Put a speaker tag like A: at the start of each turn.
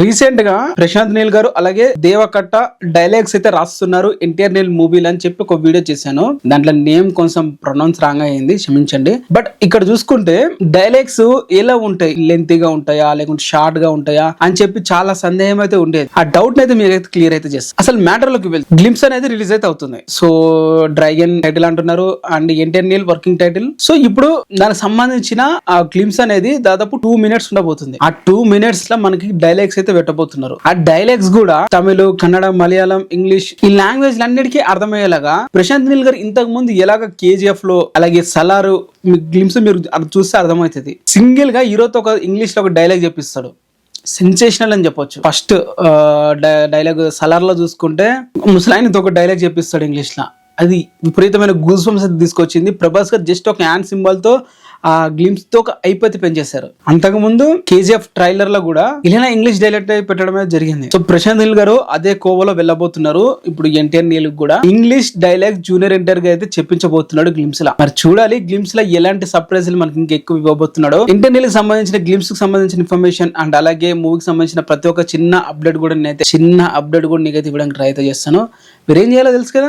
A: Recent గా ప్రశాంత్ నీల్ గారు అలాగే దేవకట్ట డైలాగ్స్ అయితే రాస్తున్నారు ఎన్టీఆర్ నీల్ మూవీలు అని చెప్పి ఒక వీడియో చేశాను. దాంట్లో నేమ్ కొంచెం ప్రొనౌన్స్ రాంగ్ అయింది, క్షమించండి. బట్ ఇక్కడ చూసుకుంటే డైలాగ్స్ ఎలా ఉంటాయి, లెంతీగా ఉంటాయా లేకుంటే షార్ట్ గా ఉంటాయా అని చెప్పి చాలా సందేహం అయితే ఉండేది. ఆ డౌట్ అయితే మీరైతే క్లియర్ అయితే చేస్తారు. అసలు మ్యాటర్ లోకి వెళ్తే గ్లిమ్స్ అనేది రిలీజ్ అయితే అవుతుంది. సో డ్రాగన్ టైటిల్ అంటున్నారు and NTR Neel working title. So ఇప్పుడు దానికి సంబంధించిన ఆ గ్లిమ్స్ అనేది దాదాపు 2 minutes ఉండబోతుంది. ఆ 2 minutes లో మనకి డైలాగ్స్ అయితే పెట్టబోతున్నారు. ఆ డైలాగ్స్ కూడా తమిళ, కన్నడ, మలయాళం, ఇంగ్లీష్ ఈ లాంగ్వేజ్ అన్నిటికీ అర్థమయ్యేలాగా ప్రశాంత్ నీల్ గారు ఇంతకు ముందు ఎలాగ కేజీఎఫ్ లో అలాగే సలారు గ్లిమ్స్ మీరు చూస్తే అర్థమవుతుంది. సింగిల్ గా హీరోతో ఒక ఇంగ్లీష్ లో ఒక డైలాగ్ చెప్పిస్తాడు. సెన్సేషనల్ అని చెప్పొచ్చు. ఫస్ట్ డైలాగ్ సలార్ లో చూసుకుంటే ముసలాయనతో ఒక డైలాగ్ చెప్పిస్తాడు ఇంగ్లీష్ లో. అది విపరీతమైన గూస్ బంప్స్ అయితే తీసుకొచ్చింది. ప్రభాస్ గారు జస్ట్ ఒక హ్యాండ్ సింబల్ తో ఆ గ్లిమ్స్ తో ఒక అయిపోతే పెంచేశారు. అంతకుముందు కేజీఎఫ్ ట్రైలర్ లో కూడా ఇలా ఇంగ్లీష్ డైలాగ్ పెట్టడం జరిగింది. సో ప్రశాంత్ నీల్ గారు అదే కోవలో వెళ్ళబోతున్నారు. ఇప్పుడు ఎన్టీఆర్ నీల్ కూడా ఇంగ్లీష్ డైలాగ్ జూనియర్ ఎన్టీఆర్ గా అయితే చెప్పించబోతున్నాడు గ్లిమ్స్ లా. మరి చూడాలి గ్లిమ్స్ లో ఎలాంటి సర్ప్రైజ్లు మనకి ఇంకెక్కువ ఇవ్వబోతున్నాడు. ఎన్టీఆర్ నీల్ కి సంబంధించిన గ్లిమ్స్ కి సంబంధించిన ఇన్ఫర్మేషన్ అండ్ అలాగే మూవీకి సంబంధించిన ప్రతి ఒక్క చిన్న అప్డేట్ కూడా నేనైతే ఇవ్వడానికి ట్రై అయితే చేస్తాను. మీరు ఏం చేయాలో తెలుసు కదా.